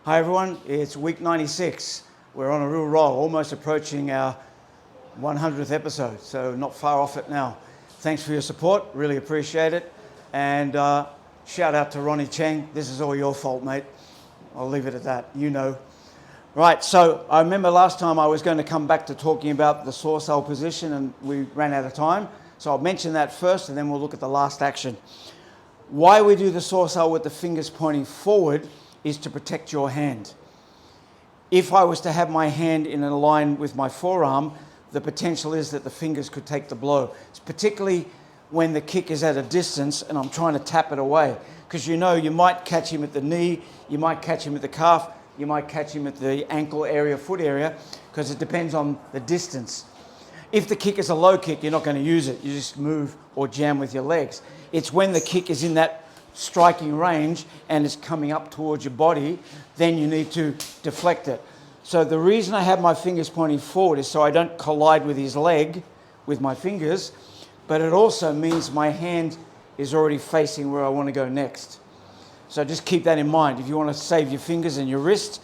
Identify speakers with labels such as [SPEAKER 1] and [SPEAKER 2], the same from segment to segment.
[SPEAKER 1] Hi everyone, it's week 96. We're on a real roll, almost approaching our 100th episode, so not far off it now. Thanks for your support, really appreciate it. And shout out to Ronnie Cheng, this is all your fault, mate. I'll leave it at that, you know. Right, so I remember last time I was going to come back to talking about the Soh Sau position and we ran out of time. So I'll mention that first and then we'll look at the last action. Why we do the Soh Sau with the fingers pointing forward is to protect your hand. If I was to have my hand in a line with my forearm, the potential is that the fingers could take the blow. It's particularly when the kick is at a distance and I'm trying to tap it away. Because you know, you might catch him at the knee, you might catch him at the calf, you might catch him at the ankle area, foot area, because it depends on the distance. If the kick is a low kick, you're not going to use it. You just move or jam with your legs. It's when the kick is in that striking range and it's coming up towards your body, then you need to deflect it. So the reason I have my fingers pointing forward is so I don't collide with his leg with my fingers, but it also means my hand is already facing where I want to go next. So just keep that in mind. If you want to save your fingers and your wrist,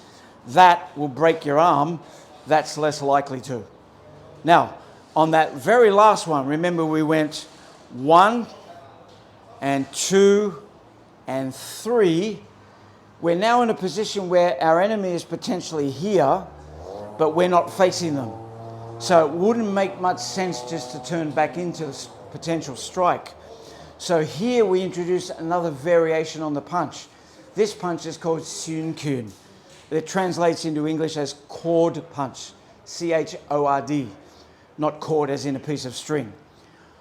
[SPEAKER 1] that will break your arm. That's less likely to. Now, on that very last one, remember we went 1 and 2 and 3, we're now in a position where our enemy is potentially here, but we're not facing them. So it wouldn't make much sense just to turn back into the potential strike. So here we introduce another variation on the punch. This punch is called Suen Kuen. It translates into English as chord punch, C-H-O-R-D, not chord as in a piece of string.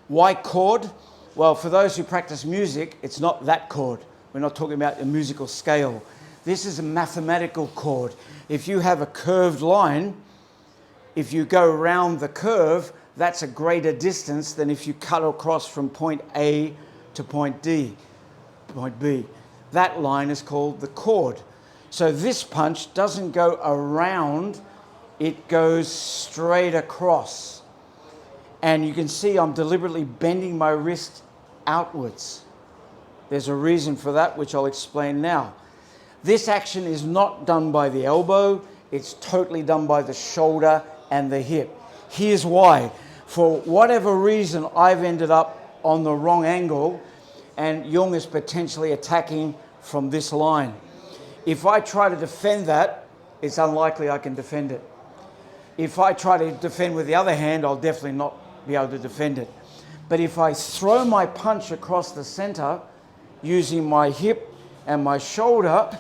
[SPEAKER 1] Why chord? Well, for those who practice music, it's not that chord. We're not talking about a musical scale. This is a mathematical chord. If you have a curved line, if you go around the curve, that's a greater distance than if you cut across from point A to point D, point B. That line is called the chord. So this punch doesn't go around, it goes straight across. And you can see I'm deliberately bending my wrist outwards. There's a reason for that, which I'll explain now. This action is not done by the elbow, it's totally done by the shoulder and the hip. Here's why. For whatever reason, I've ended up on the wrong angle and Jung is potentially attacking from this line. If I try to defend that, it's unlikely I can defend it. If I try to defend with the other hand, I'll definitely not be able to defend it. But if I throw my punch across the center, using my hip and my shoulder,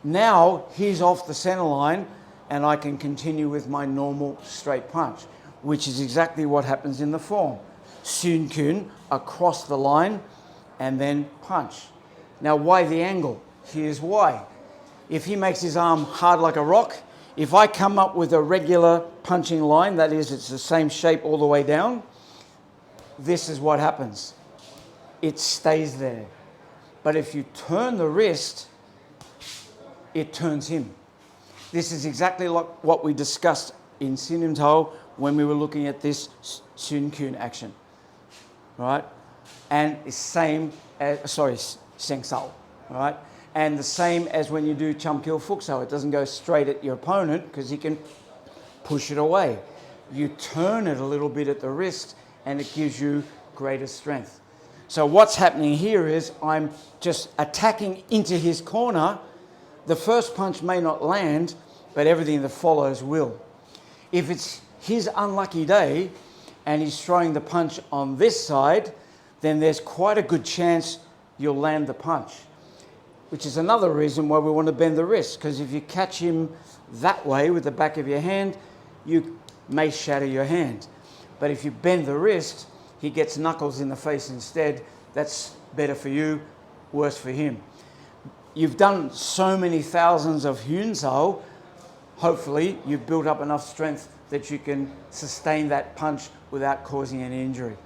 [SPEAKER 1] now he's off the center line and I can continue with my normal straight punch, which is exactly what happens in the form. Suen Kuen, across the line and then punch. Now why the angle? Here's why. If he makes his arm hard like a rock, if I come up with a regular punching line, that is, it's the same shape all the way down, this is what happens. It stays there. But if you turn the wrist, it turns him. This is exactly like what we discussed in Sin Tao when we were looking at this Suen Kuen action, right? And it's same as, Seng Sau, right? And the same as when you do Cham Kiu Sau. It doesn't go straight at your opponent because he can push it away. You turn it a little bit at the wrist and it gives you greater strength. So what's happening here is I'm just attacking into his corner. The first punch may not land, but everything that follows will. If it's his unlucky day and he's throwing the punch on this side, then there's quite a good chance you'll land the punch, which is another reason why we want to bend the wrist, because if you catch him that way with the back of your hand, you may shatter your hand. But if you bend the wrist, he gets knuckles in the face instead. That's better for you, worse for him. You've done so many thousands of Hyun Sau, hopefully you've built up enough strength that you can sustain that punch without causing any injury.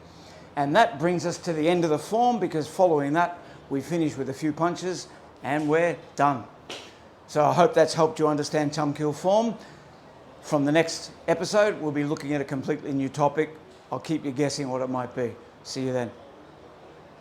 [SPEAKER 1] And that brings us to the end of the form, because following that, we finish with a few punches and we're done. So I hope that's helped you understand Cham Kiu form. From the next episode, we'll be looking at a completely new topic. I'll keep you guessing what it might be. See you then.